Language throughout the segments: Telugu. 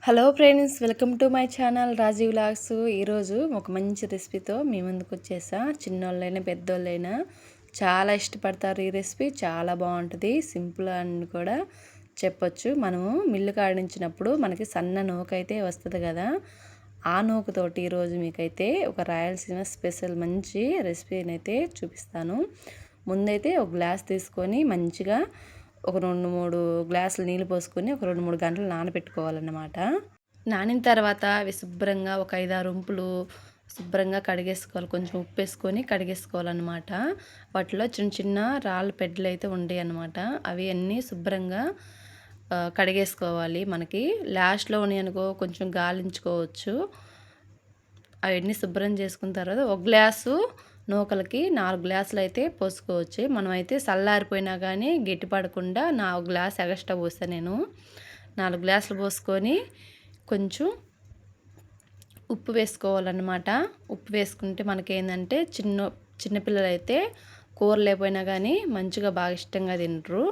Hello friends, welcome to my channel Raji vlogs. ఈరోజు ఒక మంచి రెసిపీతో మీ ముందుకు వచ్చేసా. చిన్నోళ్ళైనా పెద్దోళ్ళైనా చాలా ఇష్టపడతారు. ఈ రెసిపీ చాలా బాగుంటుంది, సింపుల్ అని కూడా చెప్పొచ్చు. మనము మిల్లు కాడించినప్పుడు మనకి సన్న నూకైతే వస్తుంది కదా, ఆ నూకతోటి ఈరోజు మీకైతే ఒక రాయలసీమ స్పెషల్ మంచి రెసిపీని అయితే చూపిస్తాను. ముందైతే ఒక గ్లాస్ తీసుకొని మంచిగా ఒక 2-3 గ్లాసులు నీళ్ళు పోసుకొని ఒక 2-3 గంటలు నానబెట్టుకోవాలన్నమాట. నానిన తర్వాత అవి శుభ్రంగా ఒక 5-6 ఉంపులు శుభ్రంగా కడిగేసుకోవాలి. కొంచెం ఉప్పు వేసుకొని కడిగేసుకోవాలన్నమాట. వాటిలో చిన్న చిన్న రాళ్ళ పెడ్డలు అయితే ఉండేవి అన్నమాట. అవి అన్నీ శుభ్రంగా కడిగేసుకోవాలి. మనకి లాస్ట్లో ఉన్నాయి అనుకో కొంచెం గాలించుకోవచ్చు. అవన్నీ శుభ్రం చేసుకున్న తర్వాత ఒక గ్లాసు నూకలకి 4 గ్లాసులు అయితే పోసుకోవచ్చు. మనమైతే చల్లారిపోయినా కానీ గట్టిపడకుండా 4 గ్లాసు ఎగస్ట్రా పోస్తాను నేను. 4 గ్లాసులు పోసుకొని కొంచెం ఉప్పు వేసుకోవాలన్నమాట. ఉప్పు వేసుకుంటే మనకేంటంటే చిన్నపిల్లలు అయితే కూర లేకపోయినా కానీ మంచిగా బాగా ఇష్టంగా తింటారు,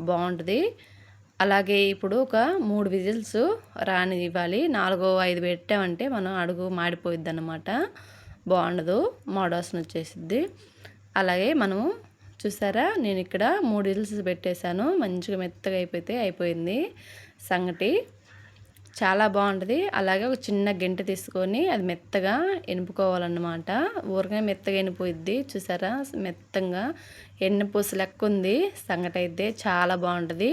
బాగుంటుంది. అలాగే ఇప్పుడు ఒక 3 విజిల్స్ రానివ్వాలి. 4-5 పెట్టామంటే మనం అడుగు మాడిపోయిద్ది అన్నమాట, బాగుండదు, మాడవాసన వచ్చేసిద్ది. అలాగే మనము చూసారా, నేను ఇక్కడ 3 విజిల్స్ పెట్టేశాను. మంచిగా మెత్తగా అయిపోయింది సంగటి, చాలా బాగుంటుంది. అలాగే ఒక చిన్న గెంట తీసుకొని అది మెత్తగా ఎనుపుకోవాలన్నమాట. ఊరగానే మెత్తగా ఎనిపోయిద్ది. చూసారా, మెత్తగా ఎన్నపూస లెక్క ఉంది సంగటి అయితే, చాలా బాగుంటుంది.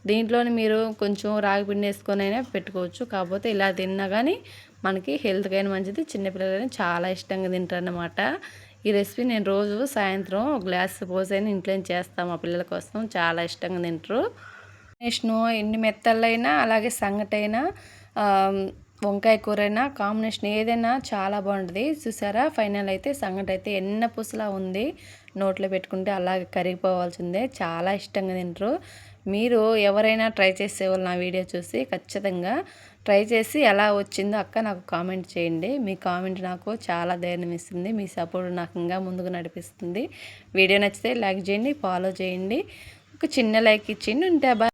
దీంట్లోనే మీరు కొంచెం రాగి పిండి వేసుకొని అయినా పెట్టుకోవచ్చు. కాకపోతే ఇలా తిన్నా కానీ మనకి హెల్త్కైనా మంచిది, చిన్నపిల్లలైనా చాలా ఇష్టంగా తింటారన్నమాట. ఈ రెసిపీ నేను రోజు సాయంత్రం ఒక గ్లాస్ పోసైనా ఇంట్లో చేస్తాను మా పిల్లల కోసం, చాలా ఇష్టంగా తింటారు. కాంబినేషను ఎన్ని మెత్తళ్ళైనా అలాగే సంగటైనా వంకాయ కూరైనా కాంబినేషన్ ఏదైనా చాలా బాగుంటుంది. చూసారా, ఫైనల్ అయితే సంగటి అయితే ఎన్న పుసలా ఉంది, నోట్లో పెట్టుకుంటే అలాగే కరిగిపోవాల్సిందే, చాలా ఇష్టంగా తింటారు. మీరు ఎవరైనా ట్రై చేసేవాళ్ళు నా వీడియో చూసి ఖచ్చితంగా ట్రై చేసి ఎలా వచ్చిందో అక్క నాకు కామెంట్ చేయండి. మీ కామెంట్ నాకు చాలా ధైర్యం ఇస్తుంది, మీ సపోర్ట్ నాకు ఇంకా ముందుకు నడిపిస్తుంది. వీడియో నచ్చితే లైక్ చేయండి, ఫాలో చేయండి, ఒక చిన్న లైక్ ఇచ్చిండి. ఉంటే